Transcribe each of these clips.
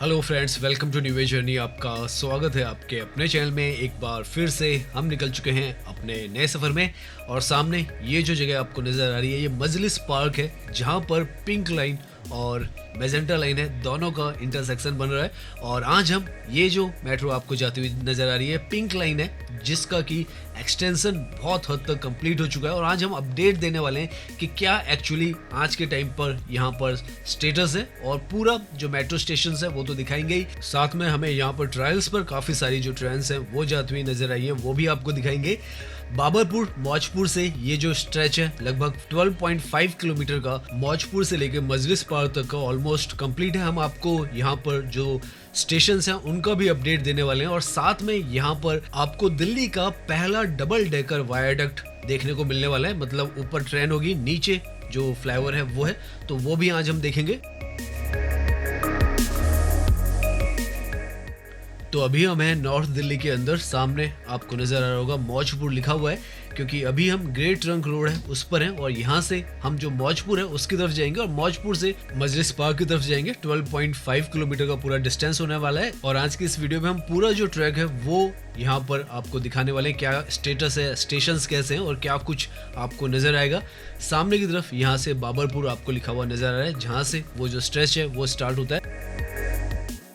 Hello friends, welcome to new way journey. आपका स्वागत है आपके अपने चैनल में। एक बार फिर से हम निकल चुके हैं अपने नए सफ़र में और सामने ये जो जगह आपको नज़र आ रही है ये मजलिस पार्क है, जहाँ पर पिंक लाइन और मैजेंटा लाइन है, दोनों का इंटरसेक्शन बन रहा है। और आज हम ये जो मेट्रो आपको जाती हुई नज़र आ रही है पिंक लाइन है, जिसका कि एक्सटेंशन बहुत हद तक कंप्लीट हो चुका है। और आज हम अपडेट देने वाले हैं कि क्या एक्चुअली आज के टाइम पर यहाँ पर स्टेटस है, और पूरा जो मेट्रो स्टेशन है वो तो दिखाएंगे ही, साथ में हमें यहाँ पर ट्रायल्स पर काफ़ी सारी जो ट्रेन्स हैं वो जाती हुई नजर आई है, वो भी आपको दिखाएंगे। बाबरपुर मौजपुर से ये जो स्ट्रेच है लगभग 12.5 किलोमीटर का, मौजपुर से लेकर मजलिस पार्क तक का ऑलमोस्ट कंप्लीट है। हम आपको यहाँ पर जो स्टेशंस हैं उनका भी अपडेट देने वाले हैं, और साथ में यहाँ पर आपको दिल्ली का पहला डबल डेकर वायाडक्ट देखने को मिलने वाला है। मतलब ऊपर ट्रेन होगी, नीचे जो फ्लाईओवर है वो है, तो वो भी आज हम देखेंगे। तो अभी हम हैं नॉर्थ दिल्ली के अंदर। सामने आपको नजर आ रहा होगा मौजपुर लिखा हुआ है, क्योंकि अभी हम ग्रेट ट्रंक रोड है उस पर हैं, और यहाँ से हम जो मौजपुर है उसकी तरफ जाएंगे और मौजपुर से मजलिस पार्क की तरफ जाएंगे। 12.5 किलोमीटर का पूरा डिस्टेंस होने वाला है। और आज की इस वीडियो में हम पूरा जो ट्रैक है वो यहाँ पर आपको दिखाने वाले हैं, क्या स्टेटस है, स्टेशंस कैसे हैं और क्या कुछ आपको नजर आएगा। सामने की तरफ यहाँ से बाबरपुर आपको लिखा हुआ नजर आ रहा है, जहाँ से वो जो स्ट्रेच है वो स्टार्ट होता है।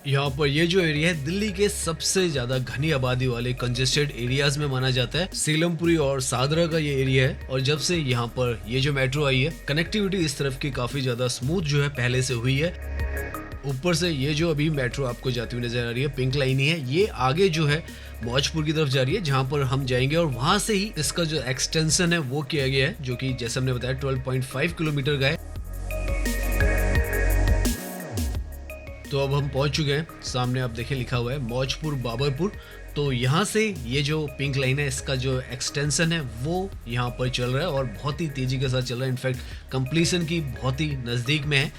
यहाँ पर ये जो एरिया है दिल्ली के सबसे ज्यादा घनी आबादी वाले कंजेस्टेड एरियाज में माना जाता है। सीलमपुरी और सादरा का ये एरिया है, और जब से यहाँ पर ये जो मेट्रो आई है कनेक्टिविटी इस तरफ की काफी ज्यादा स्मूथ जो है पहले से हुई है। ऊपर से ये जो अभी मेट्रो आपको जाती हुई नजर आ रही है पिंक लाइन ही है, ये आगे जो है मौजपुर की तरफ जा रही है, जहाँ पर हम जाएंगे और वहां से ही इसका जो एक्सटेंशन है वो किया गया है, जो कि जैसे हमने बताया 12.5 किलोमीटर का है। तो अब हम पहुंच चुके हैं, सामने आप देखें लिखा हुआ है मौजपुर बाबरपुर। तो यहाँ से ये जो पिंक लाइन है इसका जो एक्सटेंशन है वो यहाँ पर चल रहा है और बहुत ही तेजी के साथ चल रहा है। इनफैक्ट कंप्लीशन की बहुत ही नज़दीक में है।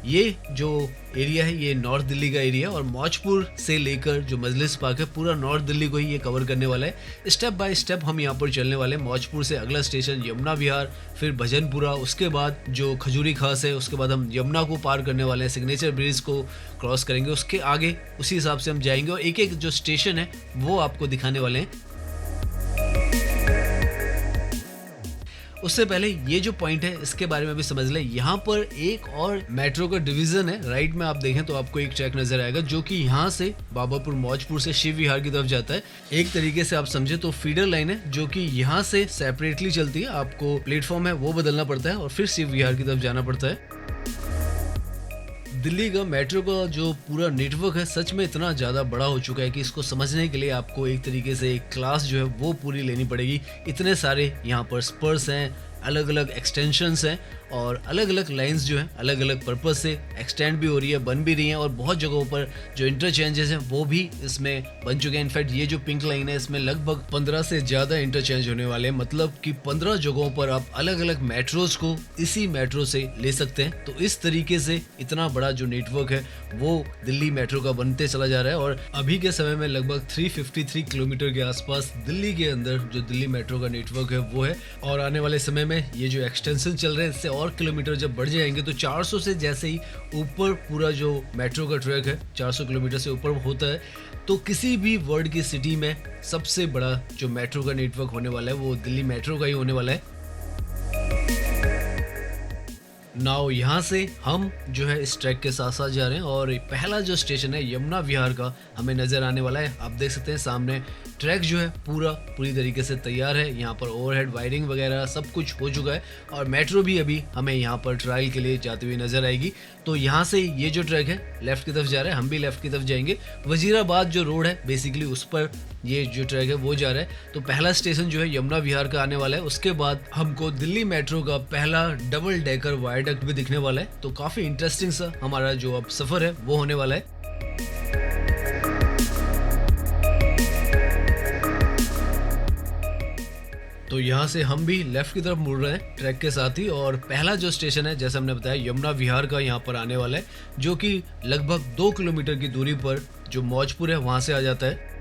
ये जो एरिया है ये नॉर्थ दिल्ली का एरिया है, और मौजपुर से लेकर जो मजलिस पार्क है पूरा नॉर्थ दिल्ली को ही ये कवर करने वाला है। स्टेप बाय स्टेप हम यहाँ पर चलने वाले हैं। मौजपुर से अगला स्टेशन यमुना विहार, फिर भजनपुरा, उसके बाद जो खजूरी खास है, उसके बाद हम यमुना को पार करने वाले हैं, सिग्नेचर ब्रिज को क्रॉस करेंगे, उसके आगे उसी हिसाब से हम जाएंगे और एक एक जो स्टेशन है वो आपको दिखाने वाले हैं। उससे पहले ये जो पॉइंट है इसके बारे में भी समझ लें। यहाँ पर एक और मेट्रो का डिवीजन है, राइट में आप देखें तो आपको एक ट्रैक नजर आएगा जो कि यहाँ से बाबरपुर मौजपुर से शिव विहार की तरफ जाता है। एक तरीके से आप समझे तो फीडर लाइन है जो कि यहाँ से सेपरेटली चलती है, आपको प्लेटफॉर्म है वो बदलना पड़ता है और फिर शिव विहार की तरफ जाना पड़ता है। दिल्ली का मेट्रो का जो पूरा नेटवर्क है सच में इतना ज़्यादा बड़ा हो चुका है कि इसको समझने के लिए आपको एक तरीके से एक क्लास जो है वो पूरी लेनी पड़ेगी। इतने सारे यहाँ पर स्पर्स हैं, अलग अलग एक्सटेंशंस हैं, और अलग अलग लाइंस जो हैं अलग अलग पर्पस से एक्सटेंड भी हो रही है, बन भी रही हैं, और बहुत जगहों पर जो इंटरचेंजेस हैं वो भी इसमें बन चुके हैं। इनफैक्ट ये जो पिंक लाइन है इसमें लगभग 15 से ज़्यादा इंटरचेंज होने वाले हैं, मतलब कि 15 जगहों पर आप अलग अलग मेट्रोज को इसी मेट्रो से ले सकते हैं। तो इस तरीके से इतना बड़ा जो नेटवर्क है वो दिल्ली मेट्रो का बनते चला जा रहा है, और अभी के समय में लगभग 353 किलोमीटर के आसपास दिल्ली के अंदर जो दिल्ली मेट्रो का नेटवर्क है वो है। और आने वाले समय में ये जो एक्सटेंशन चल रहे हैं इससे और किलोमीटर जब बढ़ जाएंगे तो 400 से जैसे ही ऊपर पूरा जो मेट्रो का ट्रैक है 400 किलोमीटर से ऊपर होता है, तो किसी भी वर्ल्ड की सिटी में सबसे बड़ा जो मेट्रो का नेटवर्क होने वाला है वो दिल्ली मेट्रो का ही होने वाला है। नाउ यहाँ से हम जो है इस ट्रैक के साथ साथ जा रहे हैं, और पहला जो स्टेशन है यमुना विहार का हमें नज़र आने वाला है। आप देख सकते हैं सामने ट्रैक जो है पूरी तरीके से तैयार है। यहाँ पर ओवरहेड वायरिंग वगैरह सब कुछ हो चुका है, और मेट्रो भी अभी हमें यहाँ पर ट्रायल के लिए जाती हुई नज़र आएगी। तो यहाँ से ये जो ट्रैक है लेफ्ट की तरफ जा रहा है, हम भी लेफ्ट की तरफ जाएंगे। वजीराबाद जो रोड है बेसिकली उस पर ये जो ट्रैक है वो जा रहा है। तो पहला स्टेशन जो है यमुना विहार का आने वाला है, उसके बाद हमको दिल्ली मेट्रो का पहला डबल डेकर वायाडक्ट भी दिखने वाला है। तो काफ़ी इंटरेस्टिंग सा हमारा जो अब सफ़र है वो होने वाला है। तो यहाँ से हम भी लेफ्ट की तरफ मुड़ रहे हैं ट्रैक के साथ ही, और पहला जो स्टेशन है जैसे हमने बताया यमुना विहार का यहाँ पर आने वाला है, जो कि लगभग 2 किलोमीटर की दूरी पर जो मौजपुर है वहाँ से आ जाता है।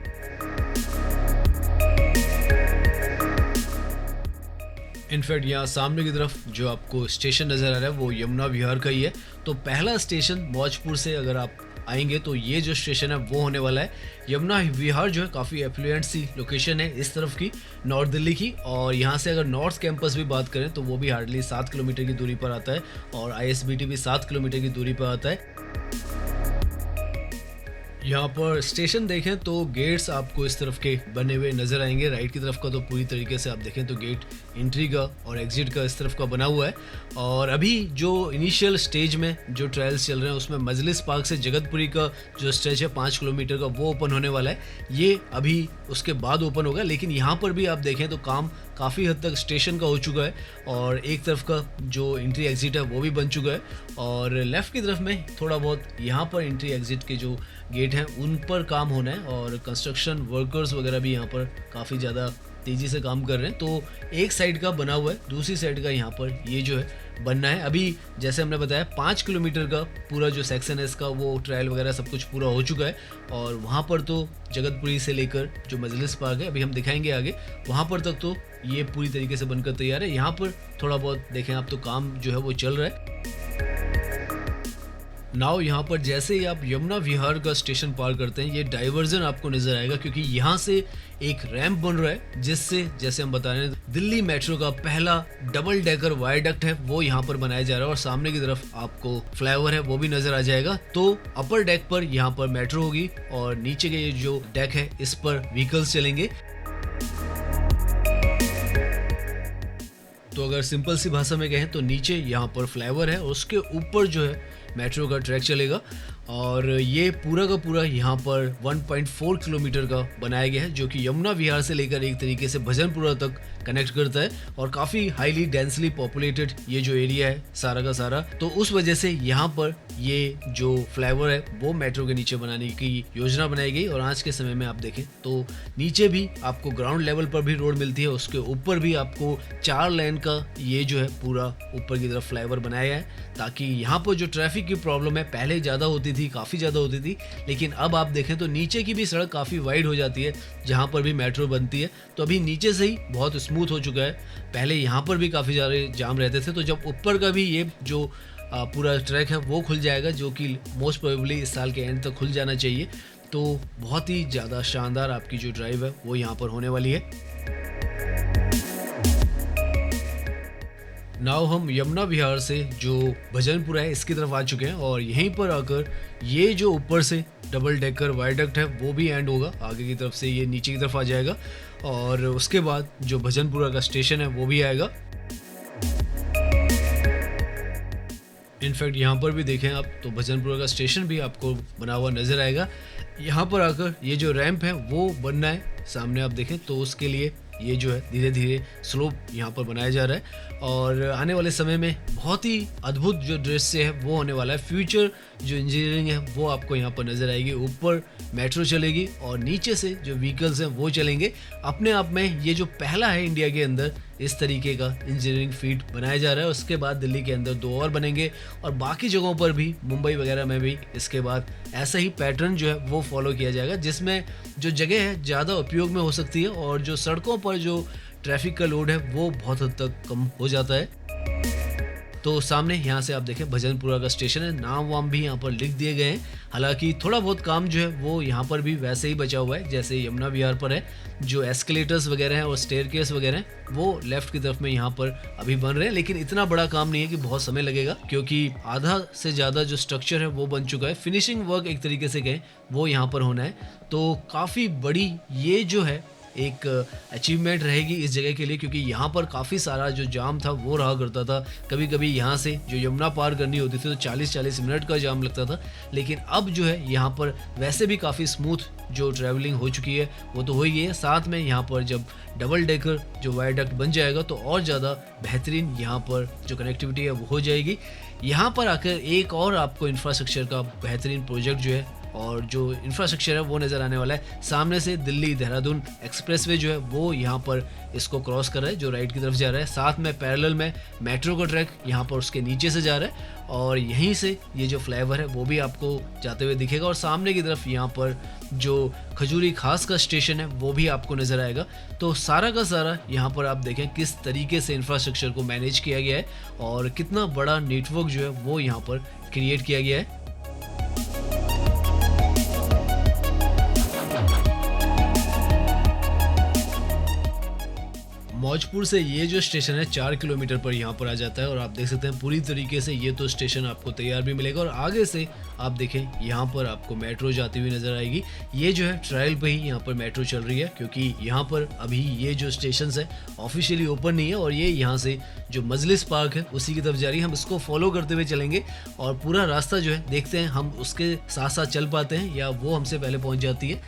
इनफैक्ट यहाँ सामने की तरफ जो आपको स्टेशन नज़र आ रहा है वो यमुना विहार का ही है। तो पहला स्टेशन मौजपुर से अगर आप आएंगे तो ये जो स्टेशन है वो होने वाला है यमुना विहार। जो है काफ़ी एफ्लुएंट सी लोकेशन है इस तरफ की, नॉर्थ दिल्ली की। और यहाँ से अगर नॉर्थ कैंपस भी बात करें तो वो भी हार्डली 7 किलोमीटर की दूरी पर आता है और ISBT भी 7 किलोमीटर की दूरी पर आता है। यहाँ पर स्टेशन देखें तो गेट्स आपको इस तरफ के बने हुए नज़र आएंगे। राइट की तरफ का तो पूरी तरीके से आप देखें तो गेट एंट्री का और एग्जिट का इस तरफ का बना हुआ है। और अभी जो इनिशियल स्टेज में जो ट्रायल्स चल रहे हैं उसमें मजलिस पार्क से जगतपुरी का जो स्ट्रेच है 5 किलोमीटर का वो ओपन होने वाला है। ये अभी उसके बाद ओपन होगा, लेकिन यहाँ पर भी आप देखें तो काम काफ़ी हद तक स्टेशन का हो चुका है और एक तरफ का जो एंट्री एग्जिट है वो भी बन चुका है। और लेफ़्ट की तरफ में थोड़ा बहुत यहाँ पर एंट्री एग्जिट के जो गेट हैं उन पर काम होना है और कंस्ट्रक्शन वर्कर्स वगैरह भी यहाँ पर काफ़ी ज़्यादा तेज़ी से काम कर रहे हैं। तो एक साइड का बना हुआ है, दूसरी साइड का यहाँ पर ये जो है बनना है। अभी जैसे हमने बताया 5 किलोमीटर का पूरा जो सेक्शन है इसका वो ट्रायल वगैरह सब कुछ पूरा हो चुका है और वहाँ पर तो जगतपुरी से लेकर जो मजलिस पार्क है अभी हम दिखाएंगे आगे, वहाँ पर तक तो ये पूरी तरीके से बनकर तैयार है। यहाँ पर थोड़ा बहुत देखें आप तो काम जो है वो चल रहा है। नाउ यहाँ पर जैसे ही आप यमुना विहार का स्टेशन पार करते हैं ये डाइवर्जन आपको नजर आएगा, क्योंकि यहाँ से एक रैंप बन रहा है जिससे जैसे हम बता रहे हैं दिल्ली मेट्रो का पहला डबल डेकर वायडक्ट है वो यहाँ पर बनाया जा रहा है और सामने की तरफ आपको फ्लाईओवर है वो भी नजर आ जाएगा। तो अपर डेक पर यहाँ पर मेट्रो होगी और नीचे के ये जो डेक है इस पर व्हीकल्स चलेंगे। तो अगर सिंपल सी भाषा में कहें तो नीचे यहाँ पर फ्लाईओवर है और उसके ऊपर जो है मेट्रो का ट्रैक चलेगा और ये पूरा का पूरा यहाँ पर 1.4 किलोमीटर का बनाया गया है जो कि यमुना विहार से लेकर एक तरीके से भजनपुरा तक कनेक्ट करता है और काफ़ी हाईली डेंसली पॉपुलेटेड ये जो एरिया है सारा का सारा। तो उस वजह से यहाँ पर ये जो फ्लाईओवर है वो मेट्रो के नीचे बनाने की योजना बनाई गई और आज के समय में आप देखें तो नीचे भी आपको ग्राउंड लेवल पर भी रोड मिलती है, उसके ऊपर भी आपको 4 लेन का ये जो है पूरा ऊपर की तरफ फ्लाईओवर बनाया है ताकि यहाँ पर जो ट्रैफिक की प्रॉब्लम है पहले ज़्यादा होती थी, काफ़ी ज़्यादा होती थी, लेकिन अब आप देखें तो नीचे की भी सड़क काफ़ी वाइड हो जाती है जहाँ पर भी मेट्रो बनती है। तो अभी नीचे से ही बहुत स्मूथ हो चुका है, पहले यहाँ पर भी काफ़ी ज़्यादा जाम रहते थे। तो जब ऊपर का भी ये जो पूरा ट्रैक है वो खुल जाएगा जो कि मोस्ट प्रोबेबली इस साल के एंड तक खुल जाना चाहिए, तो बहुत ही ज़्यादा शानदार आपकी जो ड्राइव है वो यहाँ पर होने वाली है। नाउ हम यमुना विहार से जो भजनपुरा है इसकी तरफ आ चुके हैं और यहीं पर आकर ये जो ऊपर से डबल डेकर वायडक्ट है वो भी एंड होगा, आगे की तरफ से ये नीचे की तरफ आ जाएगा और उसके बाद जो भजनपुरा का स्टेशन है वो भी आएगा। इनफैक्ट यहाँ पर भी देखें आप तो भजनपुरा का स्टेशन भी आपको बना हुआ नज़र आएगा। यहाँ पर आकर ये जो रैंप है वो बनना है, सामने आप देखें तो उसके लिए ये जो है धीरे धीरे स्लोप यहाँ पर बनाया जा रहा है और आने वाले समय में बहुत ही अद्भुत जो दृश्य है वो होने वाला है। फ्यूचर जो इंजीनियरिंग है वो आपको यहाँ पर नज़र आएगी, ऊपर मेट्रो चलेगी और नीचे से जो व्हीकल्स हैं वो चलेंगे। अपने आप में ये जो पहला है इंडिया के अंदर इस तरीके का इंजीनियरिंग फीट बनाया जा रहा है। उसके बाद दिल्ली के अंदर 2 और बनेंगे और बाकी जगहों पर भी, मुंबई वगैरह में भी इसके बाद ऐसा ही पैटर्न जो है वो फॉलो किया जाएगा जिसमें जो जगह है ज़्यादा उपयोग में हो सकती है और जो सड़कों पर जो ट्रैफिक का लोड है वो बहुत हद तक कम हो जाता है। तो सामने यहाँ से आप देखें भजनपुरा का स्टेशन है, नाम वाम भी यहाँ पर लिख दिए गए हैं। हालांकि थोड़ा बहुत काम जो है वो यहाँ पर भी वैसे ही बचा हुआ है जैसे यमुना विहार पर है। जो एस्केलेटर्स वगैरह हैं और स्टेयरकेस वगैरह हैं वो लेफ्ट की तरफ में यहाँ पर अभी बन रहे हैं, लेकिन इतना बड़ा काम नहीं है कि बहुत समय लगेगा क्योंकि आधा से ज़्यादा जो स्ट्रक्चर है वो बन चुका है। फिनिशिंग वर्क एक तरीके से कहें वो यहाँ पर होना है। तो काफ़ी बड़ी ये जो है एक अचीवमेंट रहेगी इस जगह के लिए क्योंकि यहाँ पर काफ़ी सारा जो जाम था वो रहा करता था। कभी कभी यहाँ से जो यमुना पार करनी होती थी तो 40-40 मिनट का जाम लगता था, लेकिन अब जो है यहाँ पर वैसे भी काफ़ी स्मूथ जो ट्रैवलिंग हो चुकी है वो तो हो ही है। साथ में यहाँ पर जब डबल डेकर जो वायडक्ट बन जाएगा तो और ज़्यादा बेहतरीन यहाँ पर जो कनेक्टिविटी है वो हो जाएगी। यहाँ पर आकर एक और आपको इंफ्रास्ट्रक्चर का बेहतरीन प्रोजेक्ट जो है और जो इंफ्रास्ट्रक्चर है वो नज़र आने वाला है। सामने से दिल्ली देहरादून एक्सप्रेसवे जो है वो यहाँ पर इसको क्रॉस कर रहा है जो राइट की तरफ जा रहा है। साथ में पैरेलल में मेट्रो का ट्रैक यहाँ पर उसके नीचे से जा रहा है और यहीं से ये जो फ्लाईओवर है वो भी आपको जाते हुए दिखेगा और सामने की तरफ यहाँ पर जो खजूरी खास का स्टेशन है वो भी आपको नज़र आएगा। तो सारा का सारा यहाँ पर आप देखें किस तरीके से इंफ्रास्ट्रक्चर को मैनेज किया गया है और कितना बड़ा नेटवर्क जो है वो यहाँ पर क्रिएट किया गया है। मौजपुर से ये जो स्टेशन है 4 किलोमीटर पर यहाँ पर आ जाता है और आप देख सकते हैं पूरी तरीके से ये तो स्टेशन आपको तैयार भी मिलेगा और आगे से आप देखें यहाँ पर आपको मेट्रो जाती हुई नज़र आएगी। ये जो है ट्रायल पे ही यहाँ पर मेट्रो चल रही है क्योंकि यहाँ पर अभी ये जो स्टेशन है ऑफिशियली ओपन नहीं है और ये यहाँ से जो मजलिस पार्क है उसी की तरफ जा रही है। हम इसको फॉलो करते हुए चलेंगे और पूरा रास्ता जो है देखते हैं हम उसके साथ साथ चल पाते हैं या वो हमसे पहले पहुँच जाती है।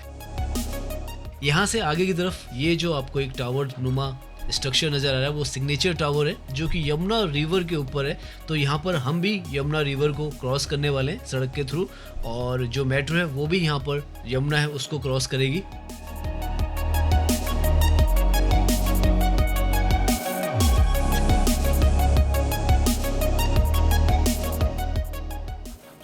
यहाँ से आगे की तरफ ये जो आपको एक टावर नुमा स्ट्रक्चर नज़र आ रहा है वो सिग्नेचर टावर है जो कि यमुना रिवर के ऊपर है। तो यहाँ पर हम भी यमुना रिवर को क्रॉस करने वाले हैं सड़क के थ्रू और जो मेट्रो है वो भी यहाँ पर यमुना है उसको क्रॉस करेगी।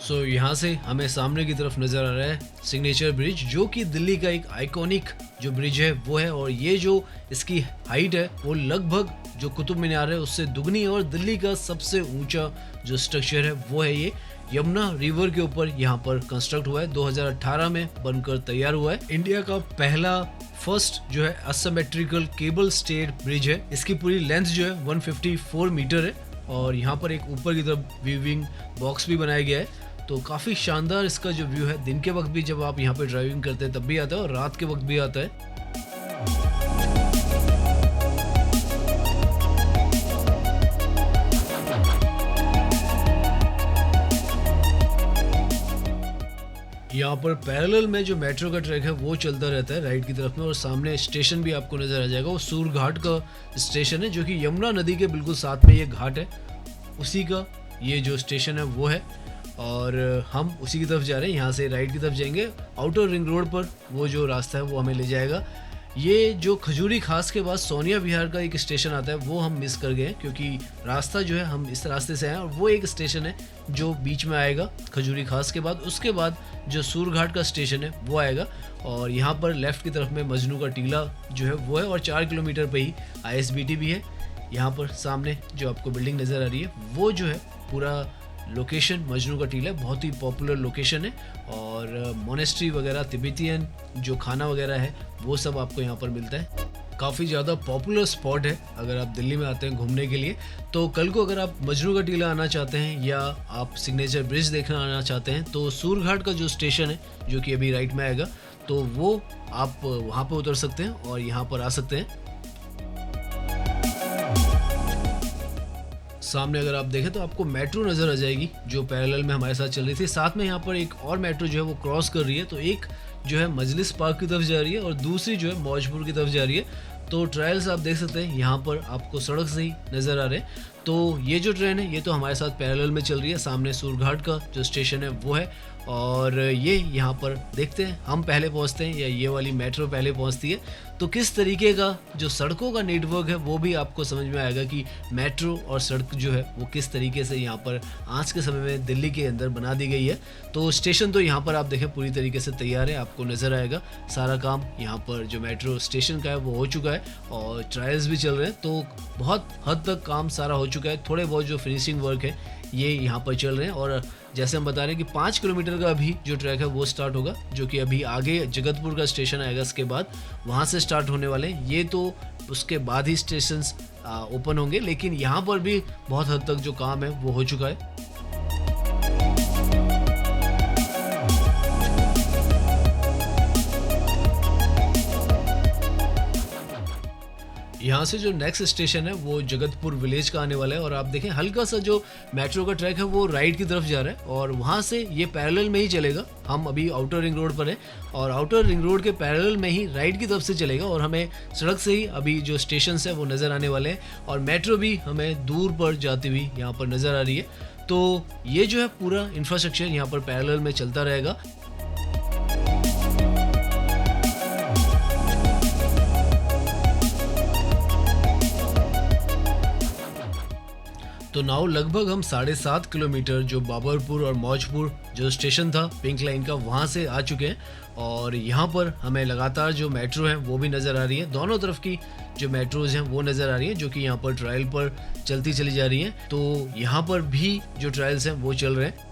सो यहाँ से हमें सामने की तरफ नज़र आ रहा है सिग्नेचर ब्रिज जो कि दिल्ली का एक आइकॉनिक जो ब्रिज है वो है और ये जो इसकी हाइट है वो लगभग जो कुतुब मीनार है उससे दुगनी है और दिल्ली का सबसे ऊंचा जो स्ट्रक्चर है वो है ये यमुना रिवर के ऊपर यहाँ पर कंस्ट्रक्ट हुआ है। 2018 में बनकर तैयार हुआ है। इंडिया का पहला फर्स्ट जो है असिमेट्रिकल केबल स्टेड ब्रिज है। इसकी पूरी लेंथ जो है 154 मीटर है और यहाँ पर एक ऊपर की तरफ व्यूइंग बॉक्स भी बनाया गया है। तो काफ़ी शानदार इसका जो व्यू है दिन के वक्त भी जब आप यहाँ पे ड्राइविंग करते हैं तब भी आता है और रात के वक्त भी आता है। यहाँ पर पैरेलल में जो मेट्रो का ट्रैक है वो चलता रहता है राइट की तरफ में और सामने स्टेशन भी आपको नज़र आ जाएगा। वो सूरघाट का स्टेशन है जो कि यमुना नदी के बिल्कुल साथ में ये घाट है उसी का ये जो स्टेशन है वो है और हम उसी की तरफ जा रहे हैं। यहाँ से राइट की तरफ जाएंगे आउटर रिंग रोड पर वो जो रास्ता है वो हमें ले जाएगा। ये जो खजूरी खास के बाद सोनिया विहार का एक स्टेशन आता है वो हम मिस कर गए क्योंकि रास्ता जो है हम इस रास्ते से आए और वो एक स्टेशन है जो बीच में आएगा खजूरी खास के बाद। उसके बाद जो सूरघाट का स्टेशन है वो आएगा और यहाँ पर लेफ्ट की तरफ में मजनू का टीला जो है वो है और 4 किलोमीटर पे ही ISBT भी है। यहाँ पर सामने जो आपको बिल्डिंग नज़र आ रही है वो जो है पूरा लोकेशन मजनू का टीला बहुत ही पॉपुलर लोकेशन है और मोनेस्ट्री वगैरह तिब्बतियन जो खाना वगैरह है वो सब आपको यहाँ पर मिलता है। काफ़ी ज़्यादा पॉपुलर स्पॉट है अगर आप दिल्ली में आते हैं घूमने के लिए। तो कल को अगर आप मजनू का टीला आना चाहते हैं या आप सिग्नेचर ब्रिज देखना आना चाहते हैं तो सूरघाट का जो स्टेशन है जो कि अभी राइट में आएगा तो वो आप वहाँ पर उतर सकते हैं और यहाँ पर आ सकते हैं। सामने अगर आप देखें तो आपको मेट्रो नज़र आ जाएगी जो पैरेलल में हमारे साथ चल रही थी। साथ में यहाँ पर एक और मेट्रो जो है वो क्रॉस कर रही है। तो एक जो है मजलिस पार्क की तरफ जा रही है और दूसरी जो है मौजपुर की तरफ जा रही है। तो ट्रायल्स आप देख सकते हैं यहाँ पर आपको सड़क से ही नज़र आ रहे हैं। तो ये जो ट्रेन है ये तो हमारे साथ पैरेलल में चल रही है। सामने सूरघाट का जो स्टेशन है वो है और ये यहाँ पर देखते हैं हम पहले पहुँचते हैं या ये वाली मेट्रो पहले पहुँचती है। तो किस तरीके का जो सड़कों का नेटवर्क है वो भी आपको समझ में आएगा कि मेट्रो और सड़क जो है वो किस तरीके से यहाँ पर आज के समय में दिल्ली के अंदर बना दी गई है। तो स्टेशन तो यहाँ पर आप देखें पूरी तरीके से तैयार है, आपको नज़र आएगा सारा काम यहाँ पर जो मेट्रो स्टेशन का है वो हो चुका है और ट्रायल्स भी चल रहे हैं। तो बहुत हद तक काम सारा हो चुका है। थोड़े बहुत जो फिनिशिंग वर्क है ये यहाँ पर चल रहे हैं और जैसे हम बता रहे हैं कि 5 किलोमीटर का अभी जो ट्रैक है वो स्टार्ट होगा जो कि अभी आगे जगतपुर का स्टेशन आएगा। इसके बाद वहाँ से स्टार्ट होने वाले हैं ये तो उसके बाद ही स्टेशंस ओपन होंगे लेकिन यहाँ पर भी बहुत हद तक जो काम है वो हो चुका है। यहाँ से जो नेक्स्ट स्टेशन है वो जगतपुर विलेज का आने वाला है और आप देखें हल्का सा जो मेट्रो का ट्रैक है वो राइट की तरफ जा रहा है और वहाँ से ये पैरेलल में ही चलेगा। हम अभी आउटर रिंग रोड पर हैं और आउटर रिंग रोड के पैरेलल में ही राइट की तरफ से चलेगा और हमें सड़क से ही अभी जो स्टेशन है वो नज़र आने वाले हैं और मेट्रो भी हमें दूर पर जाती हुई यहाँ पर नज़र आ रही है। तो ये जो है पूरा इंफ्रास्ट्रक्चर यहाँ पर पैरेलल में चलता रहेगा। तो नाउ लगभग हम 7.5 किलोमीटर जो बाबरपुर और मौजपुर जो स्टेशन था पिंक लाइन का वहाँ से आ चुके हैं और यहाँ पर हमें लगातार जो मेट्रो है वो भी नज़र आ रही है। दोनों तरफ की जो मेट्रोज हैं वो नज़र आ रही है जो कि यहाँ पर ट्रायल पर चलती चली जा रही हैं। तो यहाँ पर भी जो ट्रायल्स हैं वो चल रहे हैं।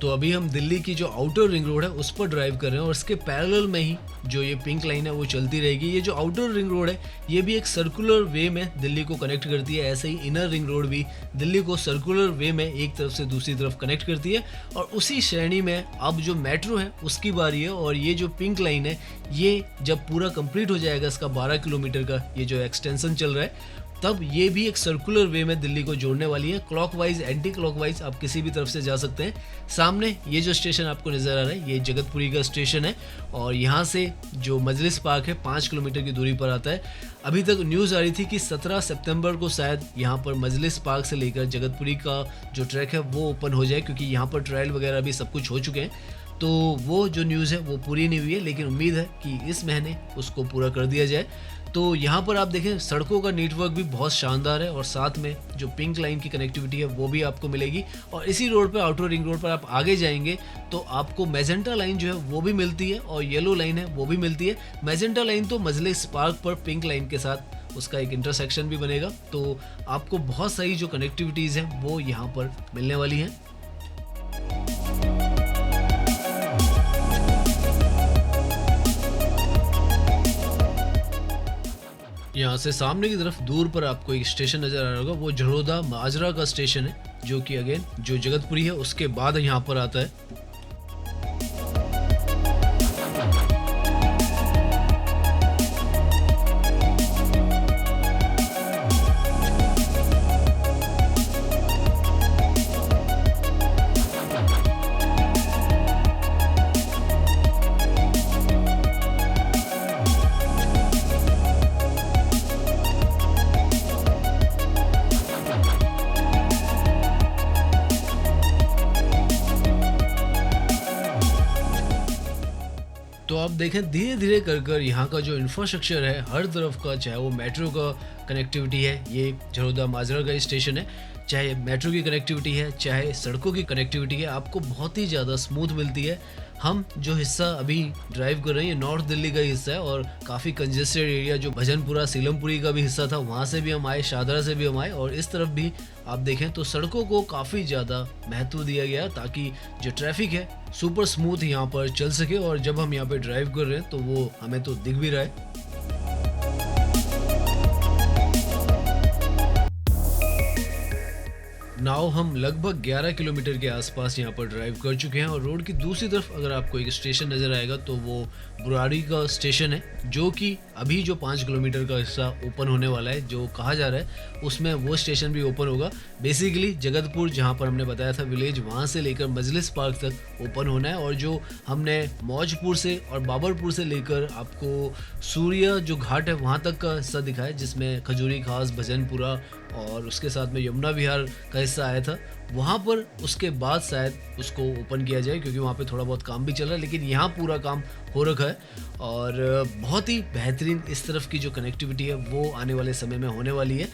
तो अभी हम दिल्ली की जो आउटर रिंग रोड है उस पर ड्राइव कर रहे हैं और इसके पैरेलल में ही जो ये पिंक लाइन है वो चलती रहेगी। ये जो आउटर रिंग रोड है ये भी एक सर्कुलर वे में दिल्ली को कनेक्ट करती है, ऐसे ही इनर रिंग रोड भी दिल्ली को सर्कुलर वे में एक तरफ से दूसरी तरफ कनेक्ट करती है। और उसी श्रेणी में अब जो मेट्रो है उसकी बारी है और ये जो पिंक लाइन है ये जब पूरा कंप्लीट हो जाएगा, इसका 12 किलोमीटर का ये जो एक्सटेंशन चल रहा है, तब ये भी एक सर्कुलर वे में दिल्ली को जोड़ने वाली है। क्लॉकवाइज एंटी क्लॉकवाइज आप किसी भी तरफ से जा सकते हैं। सामने ये जो स्टेशन आपको नज़र आ रहा है ये जगतपुरी का स्टेशन है और यहाँ से जो मजलिस पार्क है 5 किलोमीटर की दूरी पर आता है। अभी तक न्यूज़ आ रही थी कि 17 सितंबर को शायद यहाँ पर मजलिस पार्क से लेकर जगतपुरी का जो ट्रैक है वो ओपन हो जाए, क्योंकि यहाँ पर ट्रायल वगैरह भी सब कुछ हो चुके हैं। तो वो जो न्यूज़ है वो पूरी नहीं हुई है, लेकिन उम्मीद है कि इस महीने उसको पूरा कर दिया जाए। तो यहाँ पर आप देखें सड़कों का नेटवर्क भी बहुत शानदार है और साथ में जो पिंक लाइन की कनेक्टिविटी है वो भी आपको मिलेगी। और इसी रोड पर आउटर रिंग रोड पर आप आगे जाएंगे तो आपको मैजेंटा लाइन जो है वो भी मिलती है और येलो लाइन है वो भी मिलती है। मैजेंटा लाइन तो मजलिस पार्क पर पिंक लाइन के साथ उसका एक इंटरसेक्शन भी बनेगा, तो आपको बहुत सारी जो कनेक्टिविटीज़ हैं वो यहाँ पर मिलने वाली हैं। यहाँ से सामने की तरफ दूर पर आपको एक स्टेशन नज़र आ रहा होगा, वो झरोदा माजरा का स्टेशन है, जो कि अगेन जो जगतपुरी है उसके बाद यहाँ पर आता है। तो आप देखें धीरे धीरे कर कर यहाँ का जो इंफ्रास्ट्रक्चर है हर तरफ का, चाहे वो मेट्रो का कनेक्टिविटी है, ये झरोदा माजरा का स्टेशन है, चाहे मेट्रो की कनेक्टिविटी है, चाहे सड़कों की कनेक्टिविटी है, आपको बहुत ही ज़्यादा स्मूथ मिलती है। हम जो हिस्सा अभी ड्राइव कर रहे हैं ये नॉर्थ दिल्ली का हिस्सा है और काफ़ी कंजेस्टेड एरिया जो भजनपुरा सीलमपुरी का भी हिस्सा था वहाँ से भी हम आए, शाहदरा से भी हम आए और इस तरफ भी आप देखें तो सड़कों को काफ़ी ज़्यादा महत्व दिया गया ताकि जो ट्रैफिक है सुपर स्मूथ यहाँ पर चल सके। और जब हम यहाँ पे ड्राइव कर रहे हैं तो वो हमें तो दिख भी रहा है। नाउ हम लगभग 11 किलोमीटर के आसपास यहाँ पर ड्राइव कर चुके हैं और रोड की दूसरी तरफ अगर आपको एक स्टेशन नज़र आएगा तो वो बुराड़ी का स्टेशन है, जो कि अभी जो 5 किलोमीटर का हिस्सा ओपन होने वाला है, जो कहा जा रहा है उसमें वो स्टेशन भी ओपन होगा। बेसिकली जगतपुर जहाँ पर हमने बताया था विलेज, वहाँ से लेकर मजलिस पार्क तक ओपन होना है। और जो हमने मौजपुर से और बाबरपुर से लेकर आपको सूर्य जो घाट है वहाँ तक का हिस्सा दिखाया, जिसमें खजूरी खास, भजनपुरा और उसके साथ में यमुना विहार का हिस्सा आया था, वहाँ पर उसके बाद शायद उसको ओपन किया जाए क्योंकि वहाँ पे थोड़ा बहुत काम भी चल रहा है, लेकिन यहाँ पूरा काम हो रखा है और बहुत ही बेहतरीन इस तरफ की जो कनेक्टिविटी है वो आने वाले समय में होने वाली है।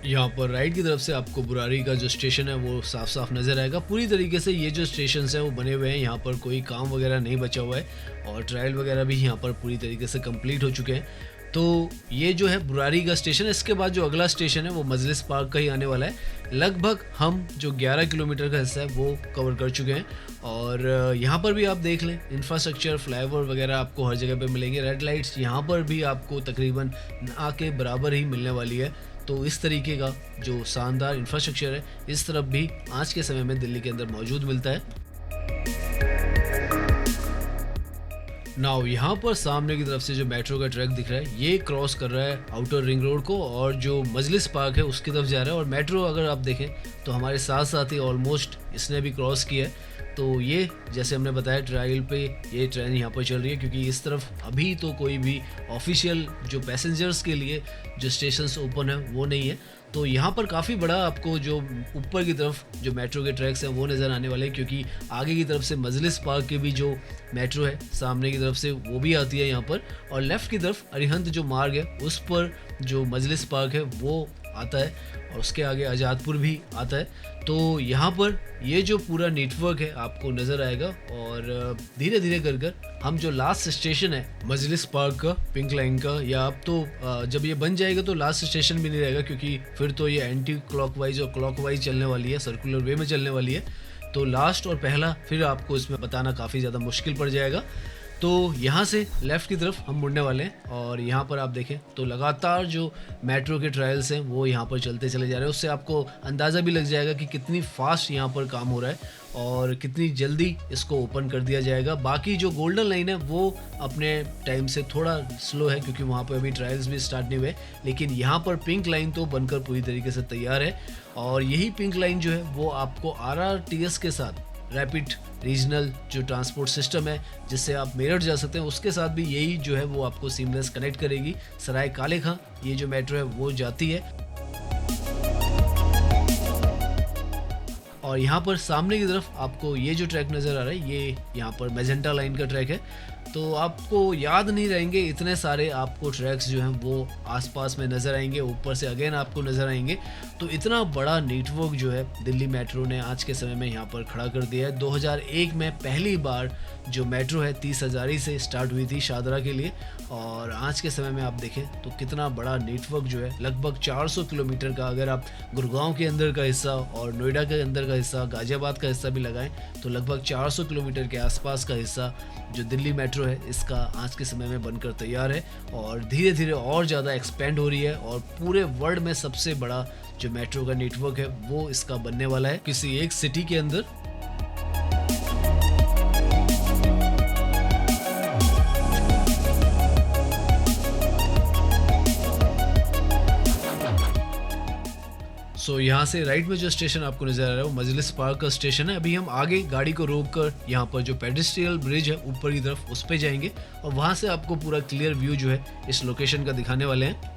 यहाँ पर राइट की तरफ से आपको बुराड़ी का जो स्टेशन है वो साफ साफ नज़र आएगा। पूरी तरीके से ये जो स्टेशन हैं वो बने हुए हैं, यहाँ पर कोई काम वगैरह नहीं बचा हुआ है और ट्रायल वगैरह भी यहाँ पर पूरी तरीके से कंप्लीट हो चुके हैं। तो ये जो है बुराड़ी का स्टेशन है। इसके बाद जो अगला स्टेशन है वो मजलिस पार्क का ही आने वाला है। लगभग हम जो 11 किलोमीटर का हिस्सा है वो कवर कर चुके हैं और यहाँ पर भी आप देख लें इंफ्रास्ट्रक्चर, फ्लाईओवर वगैरह आपको हर जगह पे मिलेंगे। रेड लाइट्स यहाँ पर भी आपको तकरीबन ना के बराबर ही मिलने वाली है। तो इस तरीके का जो शानदार इंफ्रास्ट्रक्चर है इस तरफ भी आज के समय में दिल्ली के अंदर मौजूद मिलता है। नाउ यहाँ पर सामने की तरफ से जो मेट्रो का ट्रैक दिख रहा है ये क्रॉस कर रहा है आउटर रिंग रोड को और जो मजलिस पार्क है उसकी तरफ जा रहा है। और मेट्रो अगर आप देखें तो हमारे साथ साथ ही ऑलमोस्ट इसने भी क्रॉस किया है। तो ये जैसे हमने बताया ट्रायल पे ये ट्रेन यहाँ पर चल रही है क्योंकि इस तरफ अभी तो कोई भी ऑफिशियल जो पैसेंजर्स के लिए जो स्टेशंस ओपन है वो नहीं है। तो यहाँ पर काफ़ी बड़ा आपको जो ऊपर की तरफ जो मेट्रो के ट्रैक्स हैं वो नज़र आने वाले हैं क्योंकि आगे की तरफ से मजलिस पार्क के भी जो मेट्रो है सामने की तरफ से वो भी आती है यहाँ पर। और लेफ़्ट की तरफ अरिहंत जो मार्ग है उस पर जो मजलिस पार्क है वो आता है और उसके आगे आज़ादपुर भी आता है। तो यहाँ पर ये जो पूरा नेटवर्क है आपको नज़र आएगा और धीरे धीरे कर कर हम जो लास्ट स्टेशन है मजलिस पार्क का, पिंक लाइन का, या अब तो जब ये बन जाएगा तो लास्ट स्टेशन भी नहीं रहेगा, क्योंकि फिर तो ये एंटी क्लॉकवाइज और क्लॉकवाइज चलने वाली है, सर्कुलर वे में चलने वाली है। तो लास्ट और पहला फिर आपको इसमें बताना काफ़ी ज़्यादा मुश्किल पड़ जाएगा। तो यहाँ से लेफ़्ट की तरफ हम मुड़ने वाले हैं और यहाँ पर आप देखें तो लगातार जो मेट्रो के ट्रायल्स हैं वो यहाँ पर चलते चले जा रहे हैं। उससे आपको अंदाज़ा भी लग जाएगा कि कितनी फास्ट यहाँ पर काम हो रहा है और कितनी जल्दी इसको ओपन कर दिया जाएगा। बाकी जो गोल्डन लाइन है वो अपने टाइम से थोड़ा स्लो है, क्योंकि वहाँ पर अभी ट्रायल्स भी स्टार्ट नहीं हुए, लेकिन यहाँ पर पिंक लाइन तो बनकर पूरी तरीके से तैयार है। और यही पिंक लाइन जो है वो आपको RRTS के साथ, रैपिड रीजनल जो ट्रांसपोर्ट सिस्टम है जिससे आप मेरठ जा सकते हैं, उसके साथ भी यही जो है वो आपको सीमलेस कनेक्ट करेगी। सराय काले खां ये जो मेट्रो है वो जाती है। और यहाँ पर सामने की तरफ आपको ये जो ट्रैक नज़र आ रहा है ये यहाँ पर मैजेंटा लाइन का ट्रैक है। तो आपको याद नहीं रहेंगे इतने सारे आपको ट्रैक्स जो हैं वो आसपास में नज़र आएंगे, ऊपर से अगेन आपको नज़र आएंगे। तो इतना बड़ा नेटवर्क जो है दिल्ली मेट्रो ने आज के समय में यहाँ पर खड़ा कर दिया है। 2001 में पहली बार जो मेट्रो है 30 हज़ारी से स्टार्ट हुई थी शाहदरा के लिए, और आज के समय में आप देखें तो कितना बड़ा नेटवर्क जो है, लगभग 400 किलोमीटर का। अगर आप गुड़गांव के अंदर का हिस्सा और नोएडा के अंदर का हिस्सा, गाजियाबाद का हिस्सा भी लगाएं तो लगभग 400 किलोमीटर के आसपास का हिस्सा जो दिल्ली मेट्रो है इसका आज के समय में बनकर तैयार है और धीरे धीरे और ज़्यादा एक्सपेंड हो रही है। और पूरे वर्ल्ड में सबसे बड़ा जो मेट्रो का नेटवर्क है वो इसका बनने वाला है किसी एक सिटी के अंदर। सो यहाँ से राइट में जो स्टेशन आपको नज़र आ रहा है वो मजलिस पार्क का स्टेशन है। अभी हम आगे गाड़ी को रोककर यहाँ पर जो पेडेस्ट्रियल ब्रिज है ऊपर की तरफ उस पे जाएंगे और वहाँ से आपको पूरा क्लियर व्यू जो है इस लोकेशन का दिखाने वाले हैं।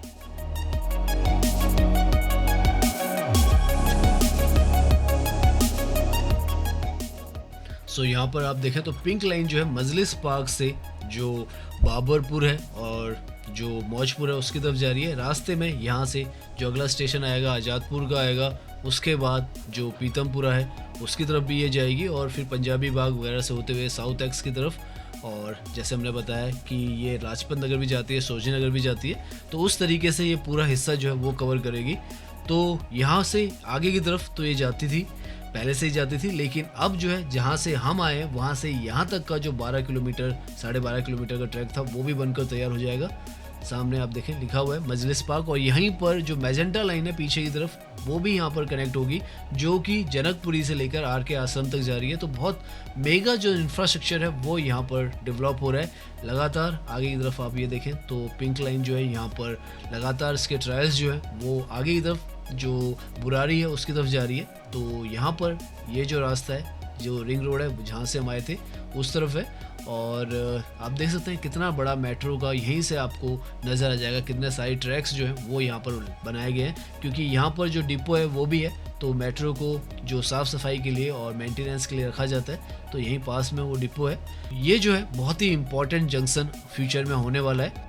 सो यहाँ पर आप देखें तो पिंक लाइन जो है मजलिस पार्क से जो बाबरपुर है और जो मौजपुर है उसकी तरफ जा रही है। रास्ते में यहाँ से जो अगला स्टेशन आएगा आज़ादपुर का आएगा, उसके बाद जो पीतमपुरा है उसकी तरफ भी ये जाएगी और फिर पंजाबी बाग वगैरह से होते हुए साउथ एक्स की तरफ। और जैसे हमने बताया कि ये लाजपत नगर भी जाती है, सरोजनी नगर भी जाती है, तो उस तरीके से ये पूरा हिस्सा जो है वो कवर करेगी। तो यहाँ से आगे की तरफ तो ये जाती थी, पहले से ही जाती थी, लेकिन अब जो है जहाँ से हम आए वहाँ से यहाँ तक का जो 12 किलोमीटर 12.5 किलोमीटर का ट्रैक था वो भी बनकर तैयार हो जाएगा। सामने आप देखें लिखा हुआ है मजलिस पार्क, और यहीं पर जो मैजेंटा लाइन है पीछे की तरफ वो भी यहाँ पर कनेक्ट होगी, जो कि जनकपुरी से लेकर RK आश्रम तक जा रही है। तो बहुत मेगा जो इंफ्रास्ट्रक्चर है वो यहाँ पर डेवलप हो रहा है लगातार। आगे की तरफ आप ये देखें तो पिंक लाइन जो है यहाँ पर लगातार इसके ट्रायल्स जो है वो आगे की तरफ जो बुरारी है उसकी तरफ जा रही है। तो यहाँ पर ये जो रास्ता है जो रिंग रोड है जहाँ से हम आए थे उस तरफ है, और आप देख सकते हैं कितना बड़ा मेट्रो का यहीं से आपको नज़र आ जाएगा। कितने सारे ट्रैक्स जो हैं वो यहाँ पर बनाए गए हैं, क्योंकि यहाँ पर जो डिपो है वो भी है, तो मेट्रो को जो साफ़ सफाई के लिए और मेंटेनेंस के लिए रखा जाता है, तो यहीं पास में वो डिपो है। ये जो है बहुत ही इम्पॉर्टेंट जंक्शन फ्यूचर में होने वाला है।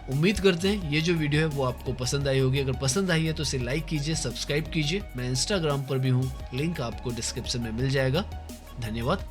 उम्मीद करते हैं ये जो वीडियो है वो आपको पसंद आई होगी। अगर पसंद आई है तो इसे लाइक कीजिए, सब्सक्राइब कीजिए। मैं इंस्टाग्राम पर भी हूँ, लिंक आपको डिस्क्रिप्शन में मिल जाएगा। धन्यवाद।